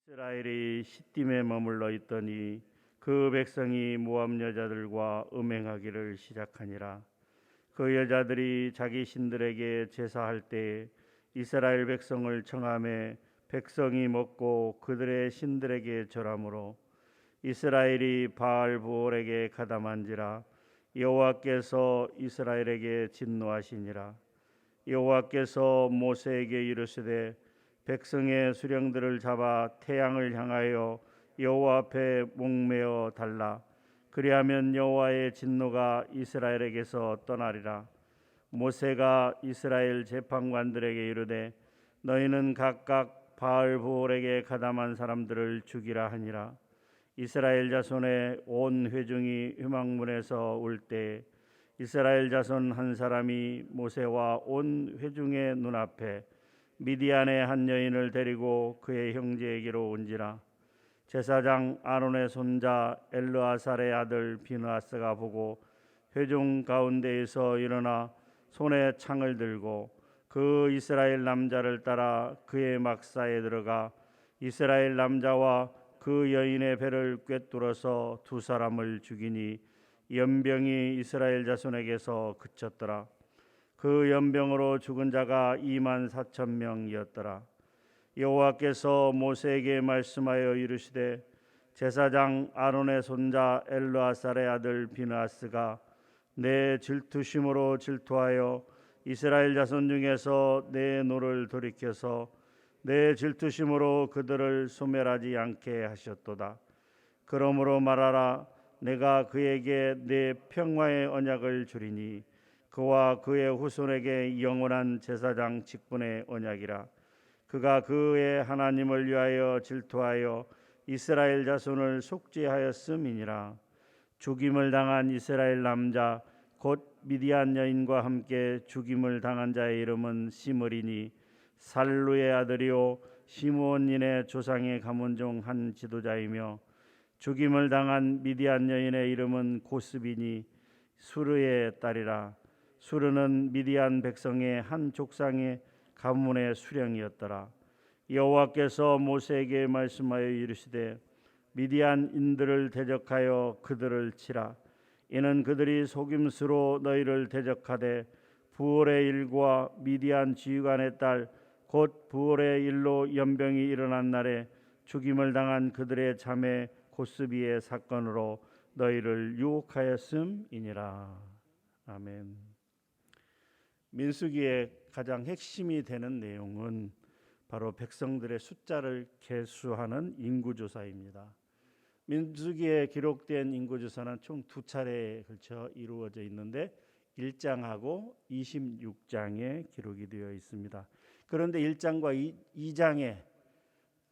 이스라엘이 시딤에 머물러 있더니 그 백성이 모압 여자들과 음행하기를 시작하니라. 그 여자들이 자기 신들에게 제사할 때 이스라엘 백성을 청함에 백성이 먹고 그들의 신들에게 절하므로 이스라엘이 바알 부올에게 가담한지라. 여호와께서 이스라엘에게 진노하시니라. 여호와께서 모세에게 이르시되 백성의 수령들을 잡아 태양을 향하여 여호와 앞에 목매어 달라. 그리하면 여호와의 진노가 이스라엘에게서 떠나리라. 모세가 이스라엘 재판관들에게 이르되 너희는 각각 바알 부올에게 가담한 사람들을 죽이라 하니라. 이스라엘 자손의 온 회중이 회막문에서 올 때 이스라엘 자손 한 사람이 모세와 온 회중의 눈앞에 미디안의 한 여인을 데리고 그의 형제에게로 온지라. 제사장 아론의 손자 엘르아살의 아들 비느하스가 보고 회중 가운데에서 일어나 손에 창을 들고 그 이스라엘 남자를 따라 그의 막사에 들어가 이스라엘 남자와 그 여인의 배를 꿰뚫어서 두 사람을 죽이니 연병이 이스라엘 자손에게서 그쳤더라. 그 연병으로 죽은 자가 24,000명이었더라. 여호와께서 모세에게 말씀하여 이르시되 제사장 아론의 손자 엘르아살의 아들 비느하스가 내 질투심으로 질투하여 이스라엘 자손 중에서 내 노를 돌이켜서 내 질투심으로 그들을 소멸하지 않게 하셨도다. 그러므로 말하라. 내가 그에게 내 평화의 언약을 주리니 그와 그의 후손에게 영원한 제사장 직분의 언약이라. 그가 그의 하나님을 위하여 질투하여 이스라엘 자손을 속죄하였음이니라. 죽임을 당한 이스라엘 남자 곧 미디안 여인과 함께 죽임을 당한 자의 이름은 시므리니 살루의 아들이요 시므온인의 조상의 가문 중 한 지도자이며 죽임을 당한 미디안 여인의 이름은 고스비니 수르의 딸이라. 수르는 미디안 백성의 한 족상의 가문의 수령이었더라. 여호와께서 모세에게 말씀하여 이르시되 미디안인들을 대적하여 그들을 치라. 이는 그들이 속임수로 너희를 대적하되 부올의 일과 미디안 지휘관의 딸 곧 부올의 일로 연병이 일어난 날에 죽임을 당한 그들의 자매 고스비의 사건으로 너희를 유혹하였음이니라. 아멘. 민수기의 가장 핵심이 되는 내용은 바로 백성들의 숫자를 계수하는 인구조사입니다. 민수기에 기록된 인구조사는 총 두 차례에 걸쳐 이루어져 있는데 1장하고 26장에 기록이 되어 있습니다. 그런데 1장과 2장의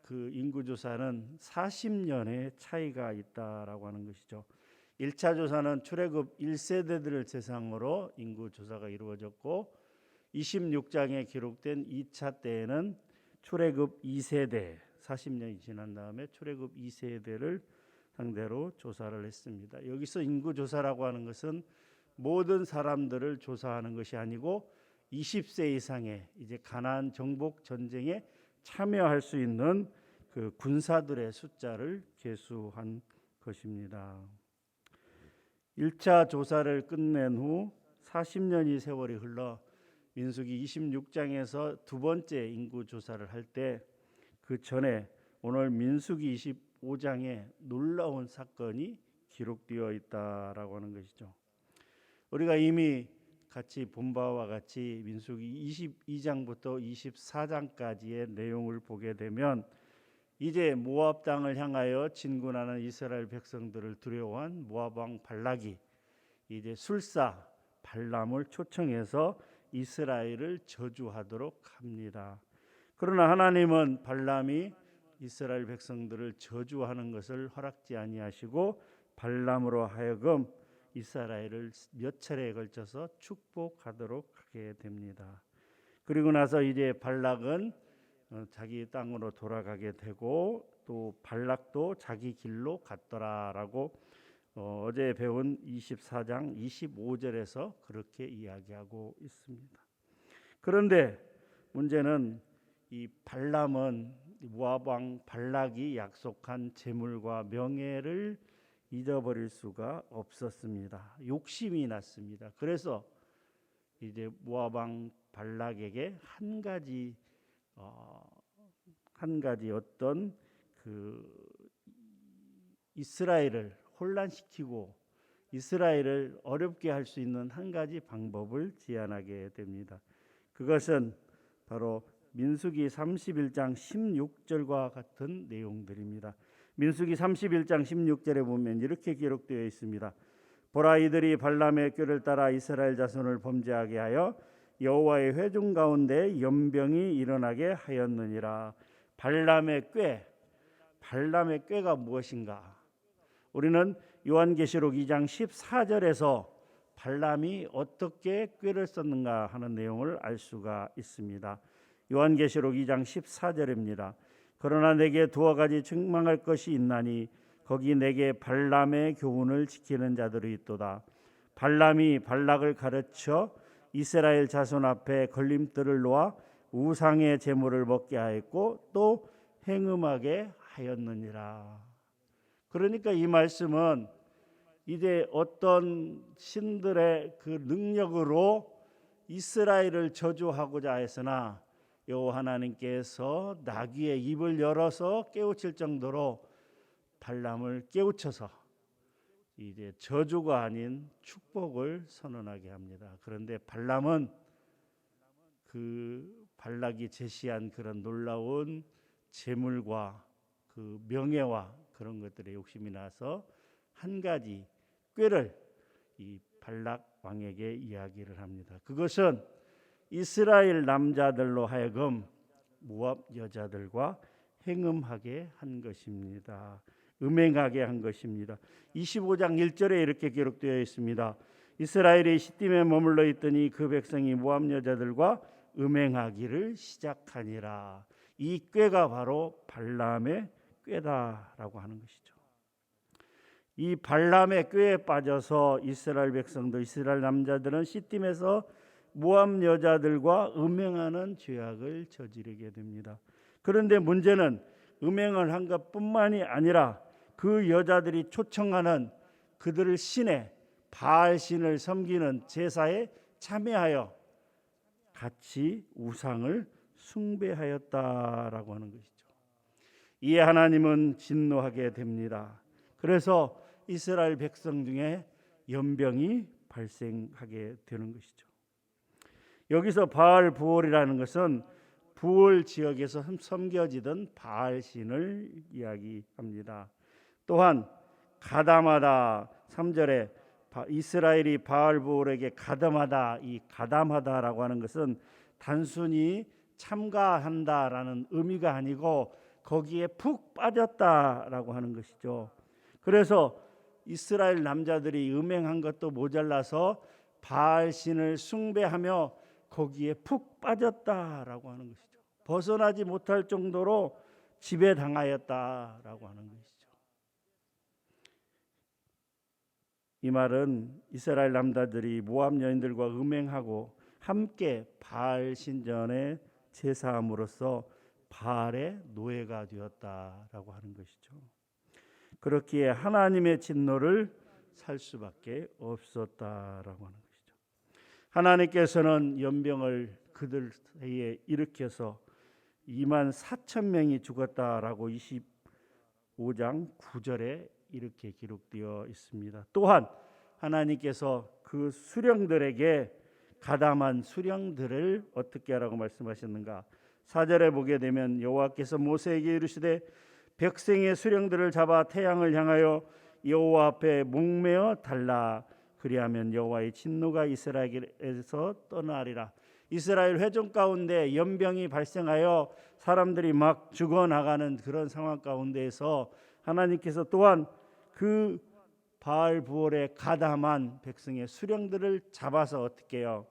그 인구조사는 40년의 차이가 있다라고 하는 것이죠. 1차 조사는 출애굽 1세대들을 대상으로 인구조사가 이루어졌고 26장에 기록된 2차 때에는 출애굽 2세대 40년이 지난 다음에 출애굽 2세대를 상대로 조사를 했습니다. 여기서 인구조사라고 하는 것은 모든 사람들을 조사하는 것이 아니고 20세 이상의 이제 가나안 정복 전쟁에 참여할 수 있는 그 군사들의 숫자를 계수한 것입니다. 1차 조사를 끝낸 후 40년이 세월이 흘러 민수기 26장에서 두 번째 인구 조사를 할 때 그 전에 오늘 민수기 25장에 놀라운 사건이 기록되어 있다라고 하는 것이죠. 우리가 이미 같이 본 바와 같이 민수기 22장부터 24장까지의 내용을 보게 되면 이제 모압 땅을 향하여 진군하는 이스라엘 백성들을 두려워한 모압 왕 발락이 이제 술사 발람을 초청해서 이스라엘을 저주하도록 합니다. 그러나 하나님은 발람이 이스라엘 백성들을 저주하는 것을 허락지 아니하시고 발람으로 하여금 이스라엘을 몇 차례에 걸쳐서 축복하도록 하게 됩니다. 그리고 나서 이제 발락은 자기 땅으로 돌아가게 되고 또 발락도 자기 길로 갔더라라고 어제 배운 24장 25절에서 그렇게 이야기하고 있습니다. 그런데 문제는 이 발람은 모압 왕 발락이 약속한 재물과 명예를 잊어버릴 수가 없었습니다. 욕심이 났습니다. 그래서 이제 모압 왕 발락에게 한 가지 어떤 그 이스라엘을 혼란시키고 이스라엘을 어렵게 할 수 있는 한 가지 방법을 제안하게 됩니다. 그것은 바로 민수기 31장 16절과 같은 내용들입니다. 민수기 31장 16절에 보면 이렇게 기록되어 있습니다. 보라, 이들이 발람의 꾀를 따라 이스라엘 자손을 범죄하게 하여 여호와의 회중 가운데 연병이 일어나게 하였느니라. 발람의 꾀가 무엇인가? 우리는 요한계시록 2장 14절에서 발람이 어떻게 꾀를 썼는가 하는 내용을 알 수가 있습니다. 요한계시록 2장 14절입니다. 그러나 내게 두어 가지 책망할 것이 있나니 거기 내게 발람의 교훈을 지키는 자들이 있도다. 발람이 발락을 가르쳐 이스라엘 자손 앞에 걸림돌을 놓아 우상의 제물을 먹게 하였고 또 행음하게 하였느니라. 그러니까 이 말씀은 이제 어떤 신들의 그 능력으로 이스라엘을 저주하고자 했으나 여호와 하나님께서 나귀의 입을 열어서 깨우칠 정도로 발람을 깨우쳐서 이제 저주가 아닌 축복을 선언하게 합니다. 그런데 발람은 그 발락이 제시한 그런 놀라운 재물과 그 명예와 그런 것들에 욕심이 나서 한 가지 꾀를 이 발락 왕에게 이야기를 합니다. 그것은 이스라엘 남자들로 하여금 모압 여자들과 행음하게 한 것입니다. 음행하게 한 것입니다. 25장 1절에 이렇게 기록되어 있습니다. 이스라엘이 시딤에 머물러 있더니 그 백성이 모압 여자들과 음행하기를 시작하니라. 이 꾀가 바로 발람의 꾀다라고 하는 것이죠. 이 발람의 꾀에 빠져서 이스라엘 백성들, 이스라엘 남자들은 시딤에서 모압 여자들과 음행하는 죄악을 저지르게 됩니다. 그런데 문제는 음행을 한 것뿐만이 아니라 그 여자들이 초청하는 그들을 신의 바알 신을 섬기는 제사에 참여하여 같이 우상을 숭배하였다라고 하는 것이죠. 이에 하나님은 진노하게 됩니다. 그래서 이스라엘 백성 중에 연병이 발생하게 되는 것이죠. 여기서 바알 부올이라는 것은 부올 지역에서 섬겨지던 바알 신을 이야기합니다. 또한 가담하다 3절에 이스라엘이 바알 부올에게 가담하다, 이 가담하다라고 하는 것은 단순히 참가한다라는 의미가 아니고 거기에 푹 빠졌다라고 하는 것이죠. 그래서 이스라엘 남자들이 음행한 것도 모자라서 바알 신을 숭배하며 거기에 푹 빠졌다라고 하는 것이죠. 벗어나지 못할 정도로 지배당하였다라고 하는 것이죠. 이 말은 이스라엘 남자들이 모압 여인들과 음행하고 함께 바알 신전에 제사함으로써 바알의 노예가 되었다라고 하는 것이죠. 그렇기에 하나님의 진노를 살 수밖에 없었다라고 하는 것이죠. 하나님께서는 연병을 그들 사이에 일으켜서 2만 4천 명이 죽었다라고 25장 9절에 이렇게 기록되어 있습니다. 또한 하나님께서 그 수령들에게 가담한 수령들을 어떻게 하라고 말씀하셨는가? 4절에 보게 되면 여호와께서 모세에게 이르시되 백성의 수령들을 잡아 태양을 향하여 여호와 앞에 목매어 달라. 그리하면 여호와의 진노가 이스라엘에서 떠나리라. 이스라엘 회중 가운데 연병이 발생하여 사람들이 막 죽어나가는 그런 상황 가운데에서 하나님께서 또한 그 바알 부올에 가담한 백성의 수령들을 잡아서 어떻게 해요?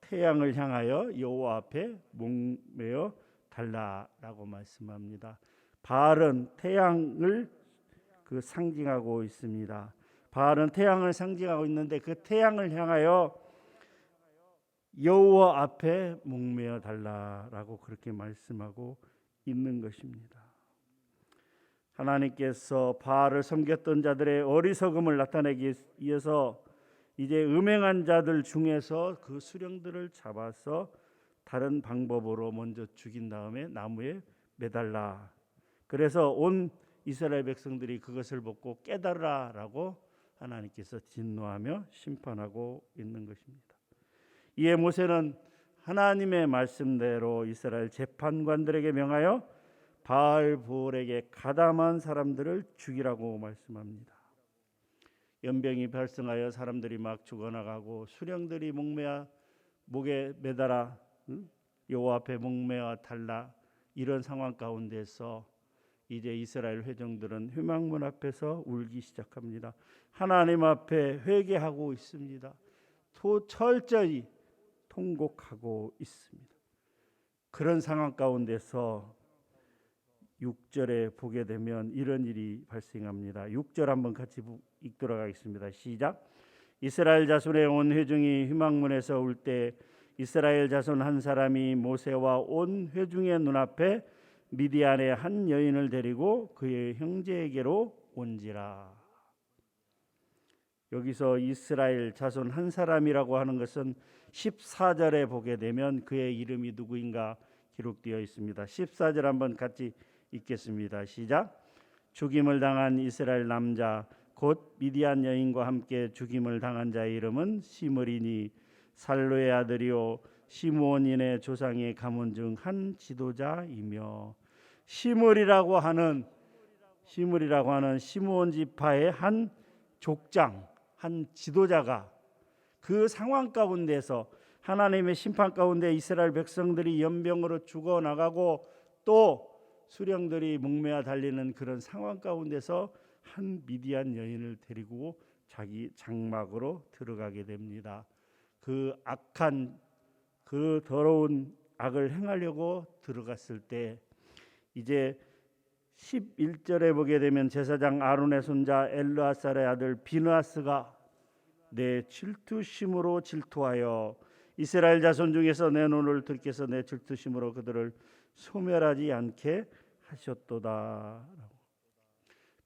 태양을 향하여 여호와 앞에 목매어 달라라고 말씀합니다. 바알은 태양을 상징하고 있습니다. 바알은 태양을 상징하고 있는데 그 태양을 향하여 여호와 앞에 목매어 달라라고 그렇게 말씀하고 있는 것입니다. 하나님께서 바알을 섬겼던 자들의 어리석음을 나타내기 위해서 이제 음행한 자들 중에서 그 수령들을 잡아서 다른 방법으로 먼저 죽인 다음에 나무에 매달라. 그래서 온 이스라엘 백성들이 그것을 보고 깨달으라라고 하나님께서 진노하며 심판하고 있는 것입니다. 이에 모세는 하나님의 말씀대로 이스라엘 재판관들에게 명하여 바알보올에게 가담한 사람들을 죽이라고 말씀합니다. 연병이 발생하여 사람들이 막 죽어나가고 수령들이 목에 매달아 여호와 앞에 목매어 달라 이런 상황 가운데서 이제 이스라엘 회중들은 회막문 앞에서 울기 시작합니다. 하나님 앞에 회개하고 있습니다. 철저히 통곡하고 있습니다. 그런 상황 가운데서 6절에 보게 되면 이런 일이 발생합니다. 6절 한번 같이 읽도록 하겠습니다. 시작. 이스라엘 자손의 온 회중이 회막문에서 울 때 이스라엘 자손 한 사람이 모세와 온 회중의 눈앞에 미디안의 한 여인을 데리고 그의 형제에게로 온지라. 여기서 이스라엘 자손 한 사람이라고 하는 것은 14절에 보게 되면 그의 이름이 누구인가 기록되어 있습니다. 14절 한번 같이 읽겠습니다. 시작. 죽임을 당한 이스라엘 남자 곧 미디안 여인과 함께 죽임을 당한 자의 이름은 시므리니 살로의 아들이요 시므온인의 조상의 가문 중 한 지도자이며 시므리라고 하는 시므온 지파의 한 족장, 한 지도자가 그 상황 가운데서 하나님의 심판 가운데 이스라엘 백성들이 연병으로 죽어나가고 또 수령들이 목매어 달리는 그런 상황 가운데서 한 미디안 여인을 데리고 자기 장막으로 들어가게 됩니다. 그 악한 그 더러운 악을 행하려고 들어갔을 때 이제 11절에 보게 되면 제사장 아론의 손자 엘르아살의 아들 비느하스가 내 질투심으로 질투하여 이스라엘 자손 중에서 내 눈을 들켜서 내 질투심으로 그들을 소멸하지 않게 하셨도다.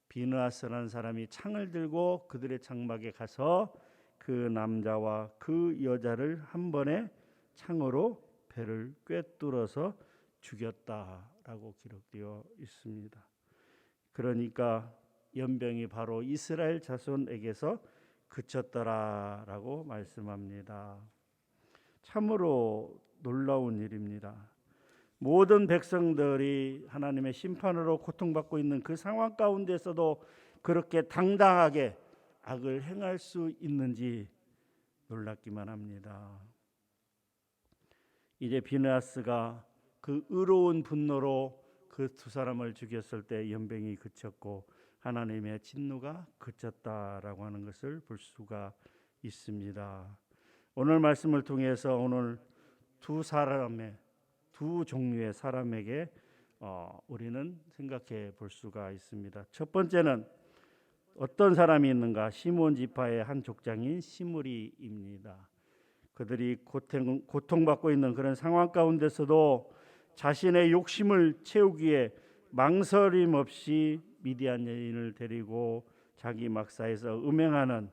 비느하스라는 사람이 창을 들고 그들의 장막에 가서 그 남자와 그 여자를 한 번에 창으로 배를 꿰뚫어서 죽였다라고 기록되어 있습니다. 그러니까 연병이 바로 이스라엘 자손에게서 그쳤더라라고 말씀합니다. 참으로 놀라운 일입니다. 모든 백성들이 하나님의 심판으로 고통받고 있는 그 상황 가운데서도 그렇게 당당하게 악을 행할 수 있는지 놀랍기만 합니다. 이제 비느하스가 그 의로운 분노로 그 두 사람을 죽였을 때 연병이 그쳤고 하나님의 진노가 그쳤다라고 하는 것을 볼 수가 있습니다. 오늘 말씀을 통해서 오늘 두 종류의 사람에게 우리는 생각해 볼 수가 있습니다. 첫 번째는 어떤 사람이 있는가? 시므온 지파의 한 족장인 시므리입니다. 그들이 고통받고 있는 그런 상황 가운데서도 자신의 욕심을 채우기에 망설임 없이 미디안 여인을 데리고 자기 막사에서 음행하는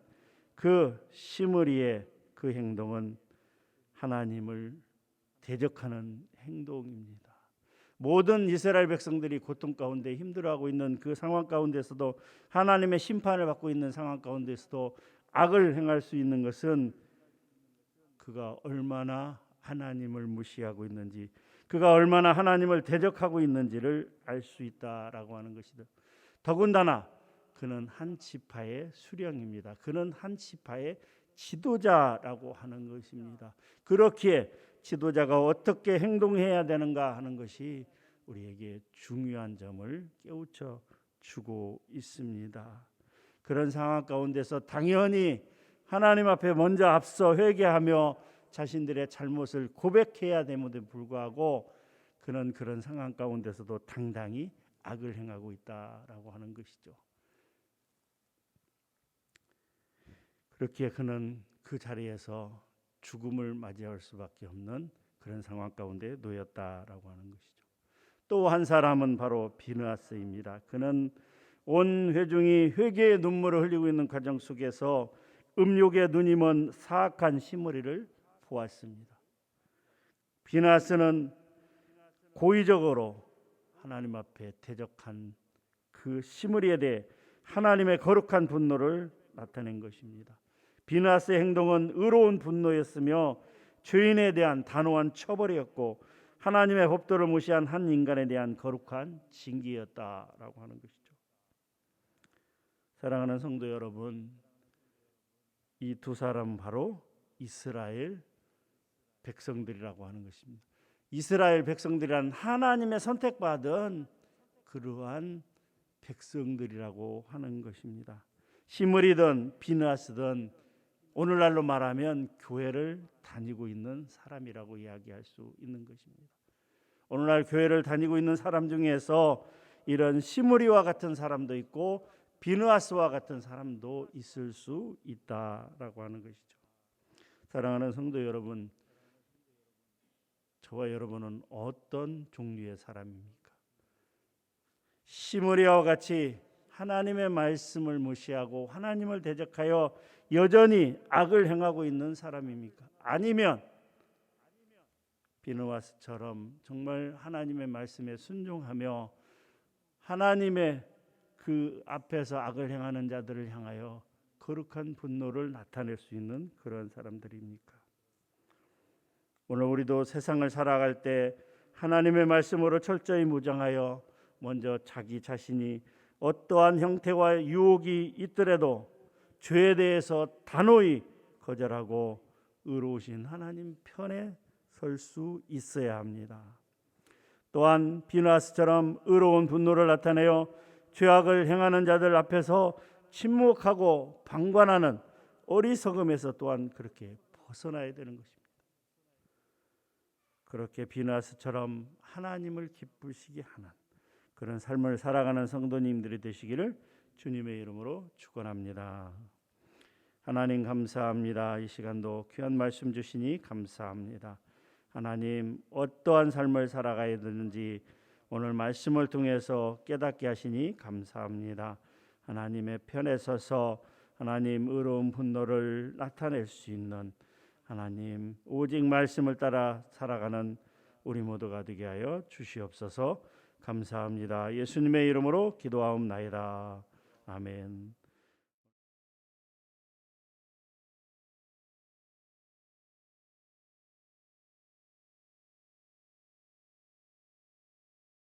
그 시므리의 그 행동은 하나님을 대적하는 행동입니다. 모든 이스라엘 백성들이 고통 가운데 힘들어하고 있는 그 상황 가운데서도 하나님의 심판을 받고 있는 상황 가운데서도 악을 행할 수 있는 것은 그가 얼마나 하나님을 무시하고 있는지, 그가 얼마나 하나님을 대적하고 있는지를 알 수 있다라고 하는 것이다. 더군다나 그는 한 지파의 수령입니다. 그는 한 지파의 지도자라고 하는 것입니다. 그렇기에 지도자가 어떻게 행동해야 되는가 하는 것이 우리에게 중요한 점을 깨우쳐 주고 있습니다. 그런 상황 가운데서 당연히 하나님 앞에 먼저 앞서 회개하며 자신들의 잘못을 고백해야 됨에도 불구하고 그는 그런 상황 가운데서도 당당히 악을 행하고 있다라고 하는 것이죠. 그렇기에 그는 그 자리에서 죽음을 맞이할 수밖에 없는 그런 상황 가운데 놓였다라고 하는 것이죠. 또 한 사람은 바로 비느하스입니다. 그는 온 회중이 회개의 눈물을 흘리고 있는 과정 속에서 음욕에 눈이 먼 사악한 시므리를 보았습니다. 비느하스는 고의적으로 하나님 앞에 대적한 그 시므리에 대해 하나님의 거룩한 분노를 나타낸 것입니다. 비느하스의 행동은 의로운 분노였으며 죄인에 대한 단호한 처벌이었고 하나님의 법도를 무시한 한 인간에 대한 거룩한 징계였다라고 하는 것이죠. 사랑하는 성도 여러분, 이 두 사람은 바로 이스라엘 백성들이라고 하는 것입니다. 이스라엘 백성들이란 하나님의 선택받은 그러한 백성들이라고 하는 것입니다. 시므리든 비느하스든 오늘날로 말하면 교회를 다니고 있는 사람이라고 이야기할 수 있는 것입니다. 오늘날 교회를 다니고 있는 사람 중에서 이런 시므리와 같은 사람도 있고 비느하스와 같은 사람도 있을 수 있다라고 하는 것이죠. 사랑하는 성도 여러분, 저와 여러분은 어떤 종류의 사람입니까? 시므리와 같이 하나님의 말씀을 무시하고 하나님을 대적하여 여전히 악을 행하고 있는 사람입니까? 아니면 비느하스처럼 정말 하나님의 말씀에 순종하며 하나님의 그 앞에서 악을 행하는 자들을 향하여 거룩한 분노를 나타낼 수 있는 그런 사람들입니까? 오늘 우리도 세상을 살아갈 때 하나님의 말씀으로 철저히 무장하여 먼저 자기 자신이 어떠한 형태와 유혹이 있더라도 죄에 대해서 단호히 거절하고 의로우신 하나님 편에 설 수 있어야 합니다. 또한 비느하스처럼 의로운 분노를 나타내어 죄악을 행하는 자들 앞에서 침묵하고 방관하는 어리석음에서 또한 그렇게 벗어나야 되는 것입니다. 그렇게 비느하스처럼 하나님을 기쁘시게 하는 그런 삶을 살아가는 성도님들이 되시기를 주님의 이름으로 축원합니다. 하나님 감사합니다. 이 시간도 귀한 말씀 주시니 감사합니다. 하나님 어떠한 삶을 살아가야 되는지 오늘 말씀을 통해서 깨닫게 하시니 감사합니다. 하나님의 편에 서서 하나님 의로운 분노를 나타낼 수 있는 하나님 오직 말씀을 따라 살아가는 우리 모두가 되게 하여 주시옵소서. 감사합니다. 예수님의 이름으로 기도하옵나이다. 아멘.